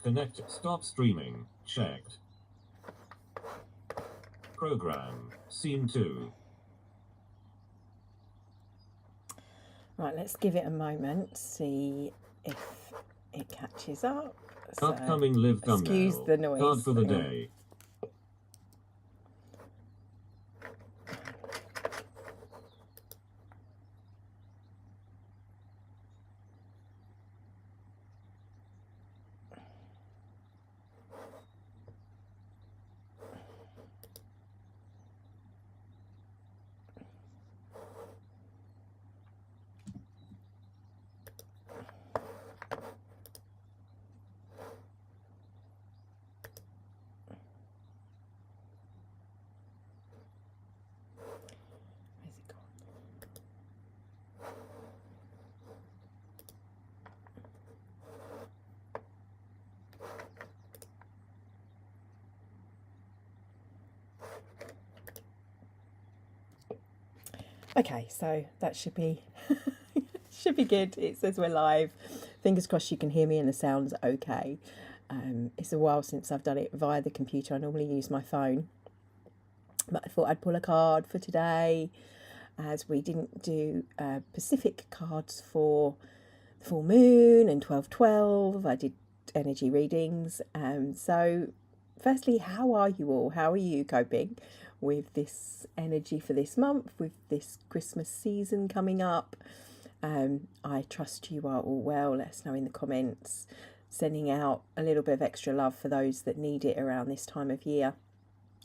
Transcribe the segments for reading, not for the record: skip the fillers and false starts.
Connect. Stop streaming. Checked. Program. Scene 2. Right, let's give it a moment, see if it catches up. So, Upcoming live thumbnail. excuse the noise. Card for the day. Where's it gone? Okay, so that should be should be good. It says we're live. Fingers crossed you can hear me and the sound's okay. It's a while since I've done it via the computer. I normally use my phone, but I thought I'd pull a card for today, as we didn't do Pacific cards for the full moon and 12/12. I did energy readings. So firstly, how are you all? How are you coping with this energy for this month, with this Christmas season coming up? I trust you are all well. Let us know in the comments. Sending out a little bit of extra love for those that need it around this time of year,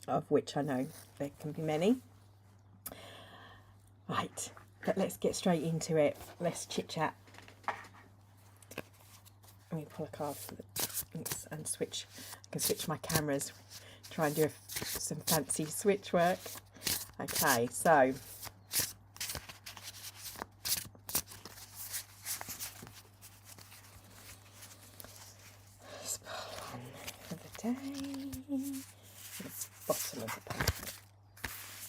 of which I know there can be many. Right, but let's get straight into it. Let's chit chat. Let me pull a card for and switch. I can switch my cameras. Try and do some fancy switch work. Okay, so spot on for the day. The bottom of the pack.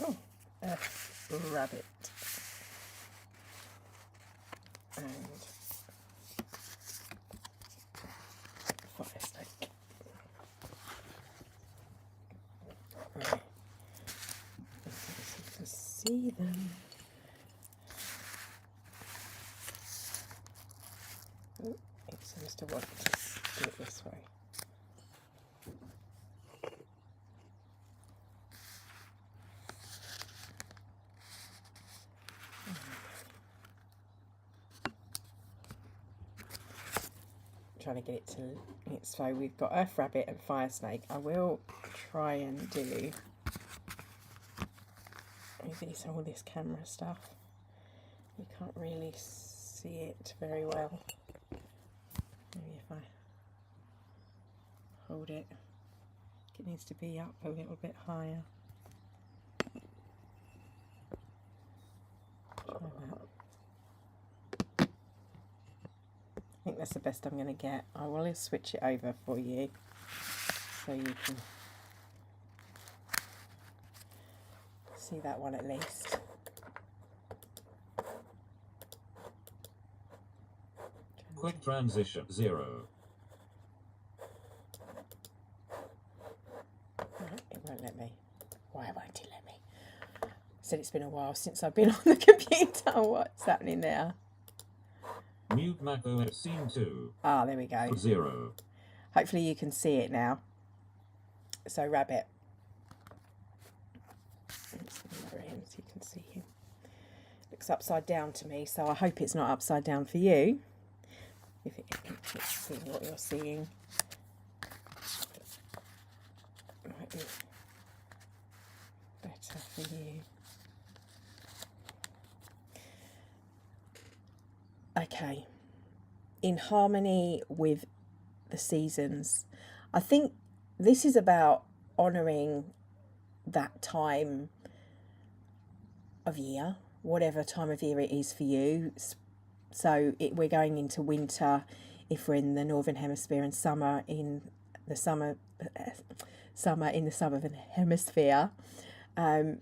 Oh, a rabbit. And fire snake. Right. You can see them. Oh, it seems to want to do it this way. Trying to get it to it. So we've got earth rabbit and fire snake. I will try and do all this camera stuff. You can't really see it very well. Maybe if I hold it, it needs to be up a little bit higher. Try that. I think that's the best I'm going to get. I will switch it over for you so you can see that one at least. Quick transition 0. Right, it won't let me. Why won't it let me? I said it's been a while since I've been on the computer. What's happening there? Mute Mac OS Scene 2. Ah, there we go. 0. Hopefully you can see it now. So rabbit. Let's lower him so you can see him. Looks upside down to me, so I hope it's not upside down for you. If it isn't, let's see what you're seeing. Might be better for you. Okay, in harmony with the seasons. I think this is about honouring that time of year, whatever time of year it is for you. So we're going into winter if we're in the Northern Hemisphere, and summer in the southern hemisphere. But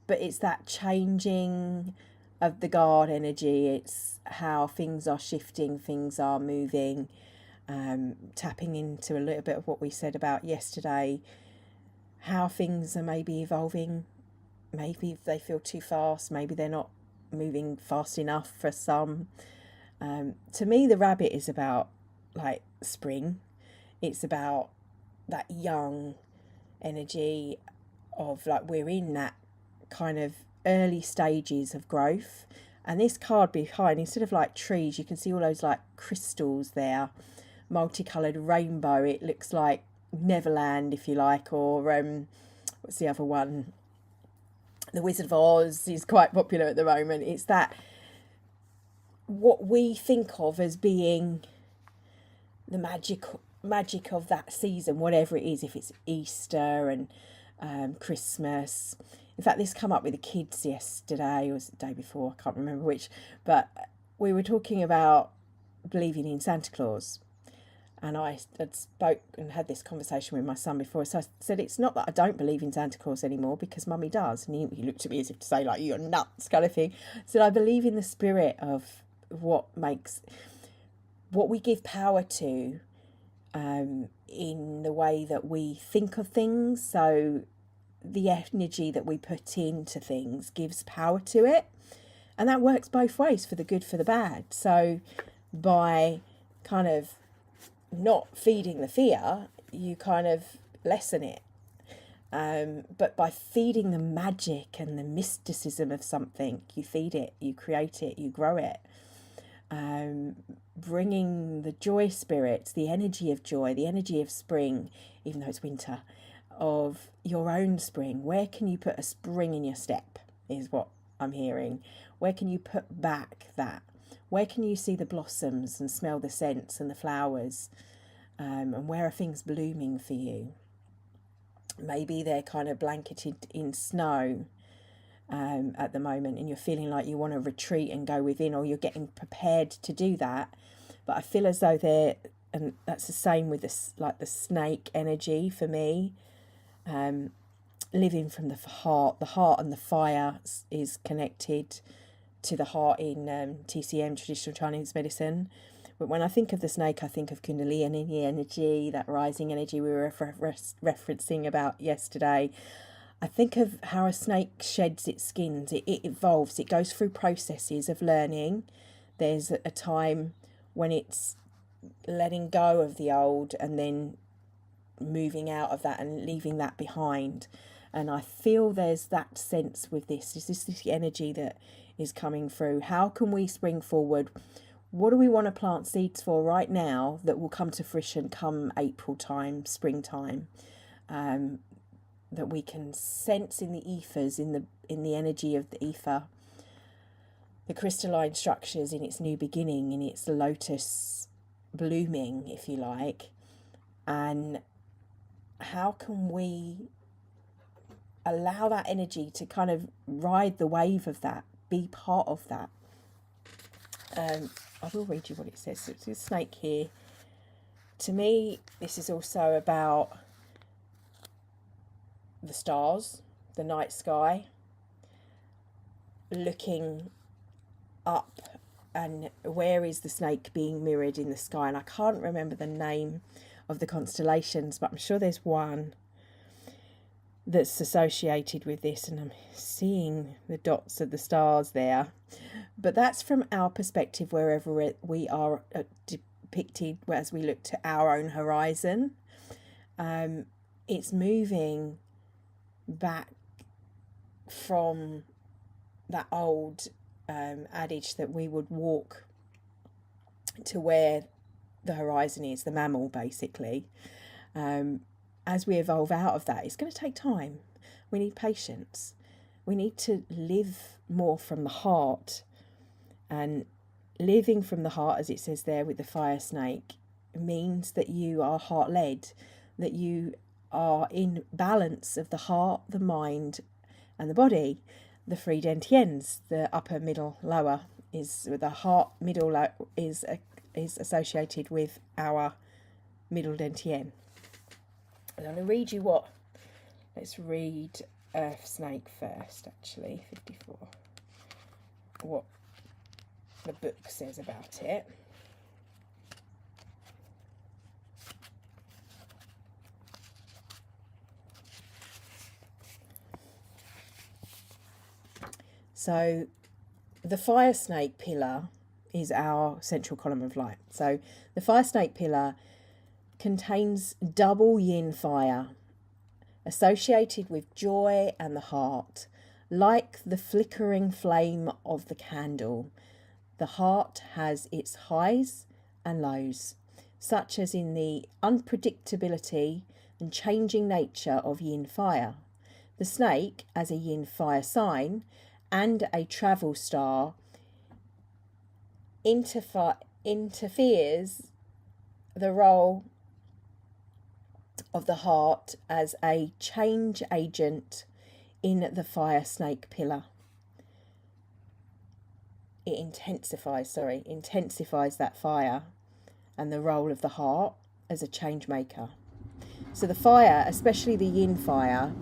it's that changing of the guard energy. It's how things are shifting, things are moving. tapping into a little bit of what we said about yesterday, how things are maybe evolving. Maybe they feel too fast, maybe they're not moving fast enough for some. To me, the rabbit is about like spring. It's about that young energy of like we're in that kind of early stages of growth. And this card behind, instead of like trees, you can see all those like crystals there, multicolored rainbow. It looks like Neverland, if you like, or what's the other one? The Wizard of Oz is quite popular at the moment. It's that what we think of as being the magic of that season, whatever it is, if it's Easter and Christmas. In fact, this came up with the kids yesterday, or was it the day before? I can't remember which. But we were talking about believing in Santa Claus. And I had spoke and had this conversation with my son before. So I said, it's not that I don't believe in Santa Claus anymore, because Mummy does. And he looked at me as if to say, like, you're nuts kind of thing. I said, I believe in the spirit of what we give power to in the way that we think of things. So the energy that we put into things gives power to it. And that works both ways, for the good, for the bad. So by kind of not feeding the fear, you kind of lessen it. But by feeding the magic and the mysticism of something, you feed it, you create it, you grow it. Bringing the joy spirits, the energy of joy, the energy of spring, even though it's winter, of your own spring. Where can you put a spring in your step is what I'm hearing. Where can you put back that? Where can you see the blossoms and smell the scents and the flowers? And where are things blooming for you? Maybe they're kind of blanketed in snow at the moment, and you're feeling like you want to retreat and go within, or you're getting prepared to do that. But I feel as though and that's the same with this, like the snake energy for me. Living from the heart and the fire is connected to the heart in TCM, traditional Chinese medicine. But when I think of the snake, I think of Kundalini energy, that rising energy we were referencing about yesterday. I think of how a snake sheds its skins. It evolves. It goes through processes of learning. There's a time when it's letting go of the old and then moving out of that and leaving that behind. And I feel there's that sense with this. Is this the energy that is coming through? How can we spring forward? What do we want to plant seeds for right now that will come to fruition come April time, springtime? That we can sense in the ethers, in the energy of the ether, the crystalline structures in its new beginning, in its lotus blooming, if you like. And how can we allow that energy to kind of ride the wave of that, be part of that? I will read you what it says. So it's a snake here. To me, this is also about the stars, the night sky, looking up, and where is the snake being mirrored in the sky? And I can't remember the name of the constellations, but I'm sure there's one that's associated with this, and I'm seeing the dots of the stars there. But that's from our perspective, wherever we are depicted as we look to our own horizon. It's moving back from that old adage that we would walk to where the horizon is, the mammal basically. As we evolve out of that, it's going to take time. We need patience. We need to live more from the heart. And living from the heart, as it says there with the fire snake, means that you are heart-led, that you are in balance of the heart, the mind, and the body. The three dantians, the upper, middle, lower, is the heart. Middle is associated with our middle dantian. I'm going to read you what. Let's read Earth Snake first. Actually, 54. What the book says about it. So the fire snake pillar is our central column of light. So the fire snake pillar contains double yin fire associated with joy and the heart. Like the flickering flame of the candle, the heart has its highs and lows, such as in the unpredictability and changing nature of yin fire. The snake, as a yin fire sign and a travel star, interferes the role of the heart as a change agent in the fire snake pillar. It intensifies that fire and the role of the heart as a change maker. So the fire, especially the yin fire,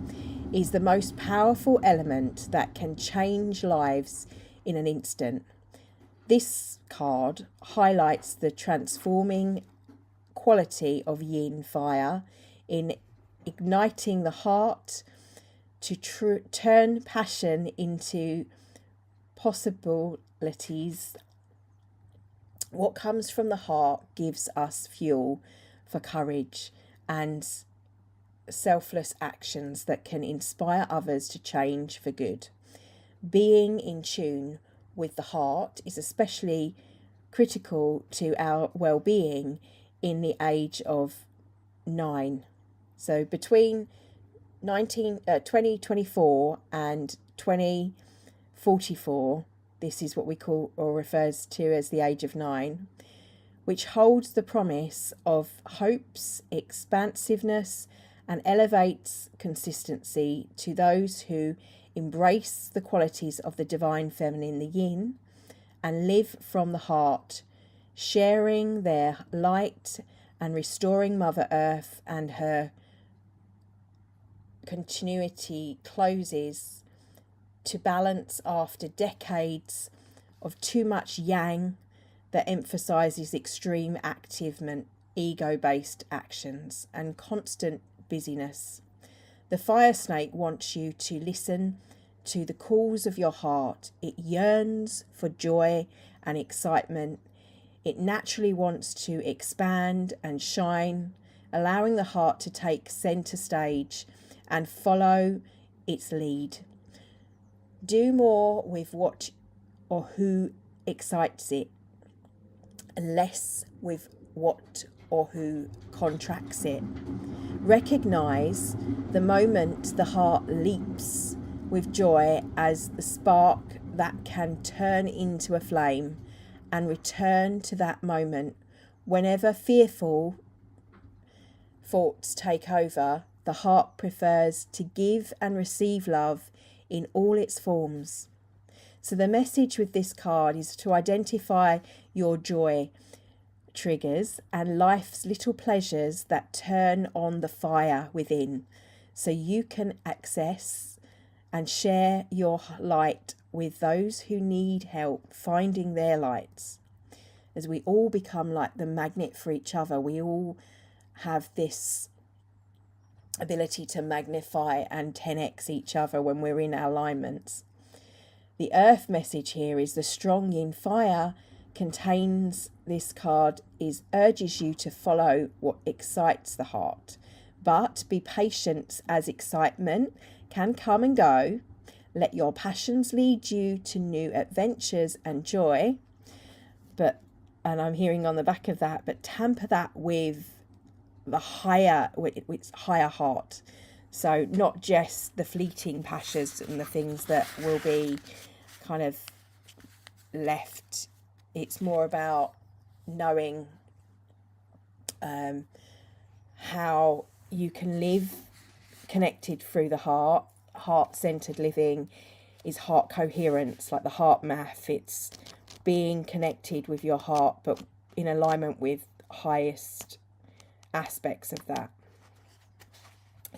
is the most powerful element that can change lives in an instant. This card highlights the transforming quality of yin fire in igniting the heart to turn passion into possibilities. What comes from the heart gives us fuel for courage and selfless actions that can inspire others to change for good. Being in tune with the heart is especially critical to our well-being in the age of 9. So between 2024 and 2044, this is what we call or refers to as the age of 9, which holds the promise of hopes, expansiveness, and elevates consistency to those who embrace the qualities of the divine feminine, the yin, and live from the heart, sharing their light and restoring Mother Earth and her continuity closes to balance after decades of too much yang that emphasizes extreme activement, ego-based actions, and constant busyness. The fire snake wants you to listen to the calls of your heart. It yearns for joy and excitement. It naturally wants to expand and shine, allowing the heart to take center stage and follow its lead. Do more with what or who excites it, less with what or who contracts it. Recognize the moment the heart leaps with joy as the spark that can turn into a flame, and return to that moment whenever fearful thoughts take over. The heart prefers to give and receive love in all its forms. So the message with this card is to identify your joy triggers and life's little pleasures that turn on the fire within, so you can access and share your light with those who need help finding their lights. As we all become like the magnet for each other, we all have this ability to magnify and 10x each other when we're in alignments. The earth message here is the strong yin fire contains this card urges you to follow what excites the heart, but be patient as excitement can come and go. Let your passions lead you to new adventures and joy, and I'm hearing on the back of that, but temper that with its higher heart. So not just the fleeting passions and the things that will be kind of left. It's more about knowing how you can live connected through the heart. Heart-centered living is heart coherence, like the heart math. It's being connected with your heart, but in alignment with highest aspects of that.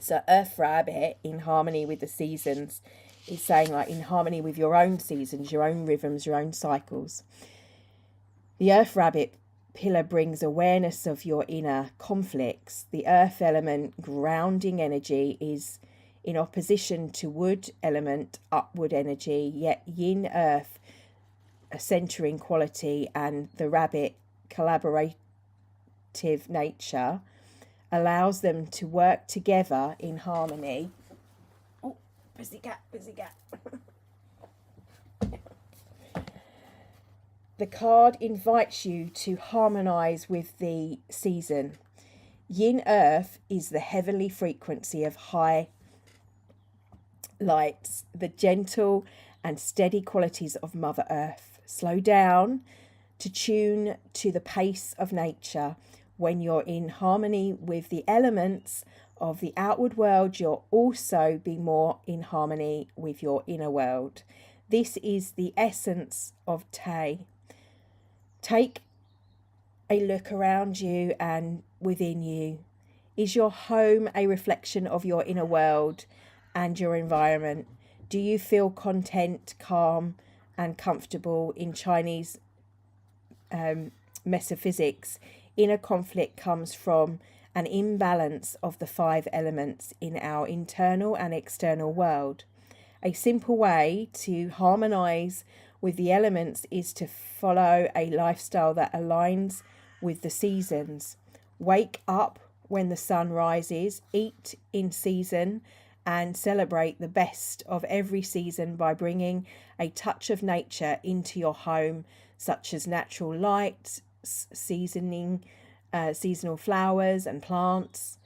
So Earth Rabbit, in harmony with the seasons, is saying like in harmony with your own seasons, your own rhythms, your own cycles. The Earth Rabbit pillar brings awareness of your inner conflicts. The earth element grounding energy is in opposition to wood element, upward energy, yet yin earth, a centering quality, and the rabbit, collaborative nature, allows them to work together in harmony. Oh, busy cat, busy cat. The card invites you to harmonize with the season. Yin earth is the heavenly frequency of high lights, the gentle and steady qualities of Mother Earth. Slow down to tune to the pace of nature. When you're in harmony with the elements of the outward world, you'll also be more in harmony with your inner world. This is the essence of Tay. Take a look around you and within you. Is your home a reflection of your inner world and your environment? Do you feel content, calm, and comfortable? In Chinese metaphysics, inner conflict comes from an imbalance of the 5 elements in our internal and external world. A simple way to harmonize with the elements is to follow a lifestyle that aligns with the seasons. Wake up when the sun rises, eat in season, and celebrate the best of every season by bringing a touch of nature into your home, such as natural light, seasonal flowers and plants.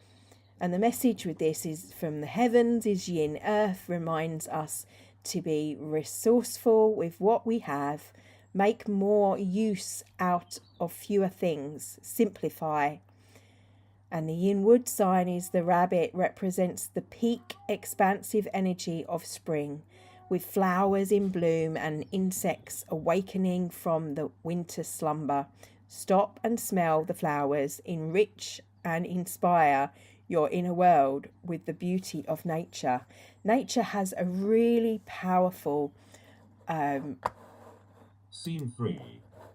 And the message with this is from the heavens is yin. Earth reminds us to be resourceful with what we have, make more use out of fewer things, simplify. And the yin wood sign is the rabbit, represents the peak expansive energy of spring, with flowers in bloom and insects awakening from the winter slumber. Stop and smell the flowers, enrich and inspire your inner world with the beauty of nature. Nature has a really powerful Scene 3.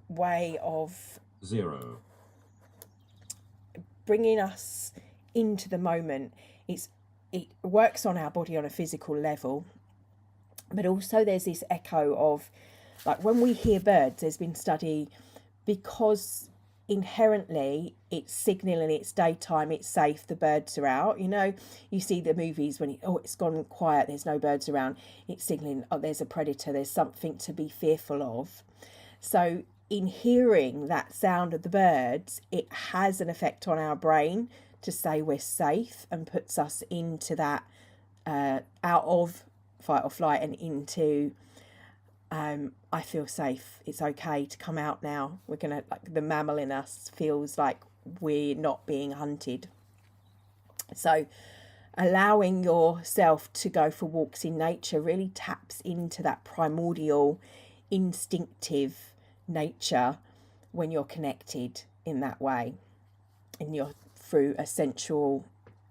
way of 0. bringing us into the moment. It works on our body on a physical level, but also there's this echo of, like, when we hear birds, there's been study, because inherently it's signaling it's daytime, it's safe, the birds are out. You know, you see the movies when it's gone quiet, there's no birds around, it's signaling, oh, there's a predator, there's something to be fearful of. So in hearing that sound of the birds, it has an effect on our brain to say we're safe, and puts us into that out of fight or flight and into I feel safe, it's okay to come out now. We're gonna, like, the mammal in us feels like we're not being hunted. So allowing yourself to go for walks in nature really taps into that primordial instinctive nature when you're connected in that way, and you're through a sensual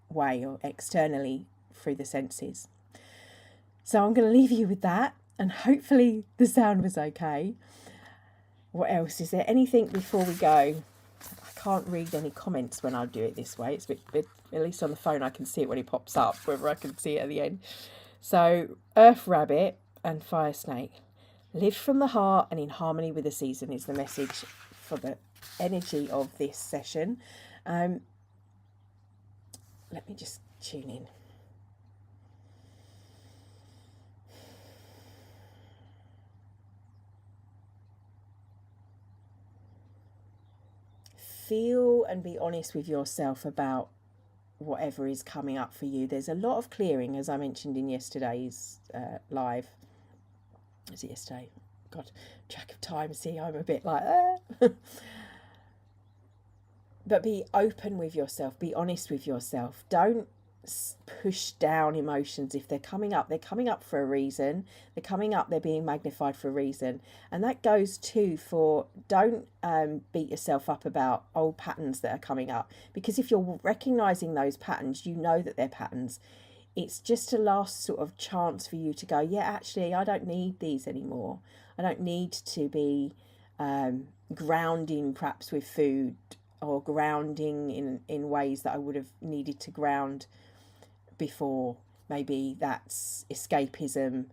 way or externally through the senses. So I'm going to leave you with that, and hopefully the sound was okay. What else? Is there anything before we go? I can't read any comments when I do it this way. It's a bit, at least on the phone I can see it when it pops up, whether I can see it at the end. So Earth Rabbit and Fire Snake. Live from the heart and in harmony with the season is the message for the energy of this session. Let me just tune in. Feel and be honest with yourself about whatever is coming up for you. There's a lot of clearing, as I mentioned in yesterday's live. Was it yesterday? God, track of time. See, I'm a bit like, But be open with yourself. Be honest with yourself. Don't push down emotions. If they're coming up for a reason. They're coming up, they're being magnified for a reason. And that goes too for, don't beat yourself up about old patterns that are coming up. Because if you're recognizing those patterns, you know that they're patterns. It's just a last sort of chance for you to go, yeah, actually, I don't need these anymore. I don't need to be grounding perhaps with food, or grounding in ways that I would have needed to ground before. maybe that's escapism,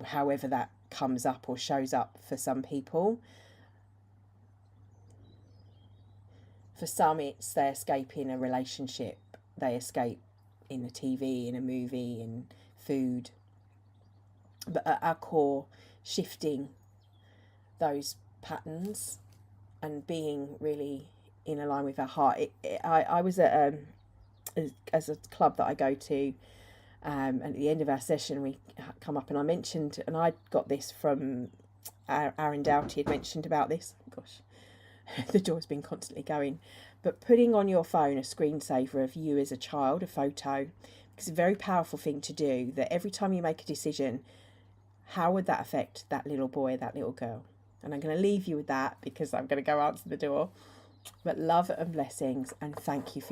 however that comes up or shows up for some people. For some, it's they escape in a relationship, they escape in a TV, in a movie, in food. But at our core, shifting those patterns and being really in line with our heart. I was at as a club that I go to, and at the end of our session we come up and I mentioned, and I got this from Aaron Doughty had mentioned about this. Gosh, the door's been constantly going. But putting on your phone a screensaver of you as a child, a photo, because it's a very powerful thing to do, that every time you make a decision, how would that affect that little boy, that little girl? And I'm going to leave you with that because I'm going to go answer the door. But love and blessings, and thank you for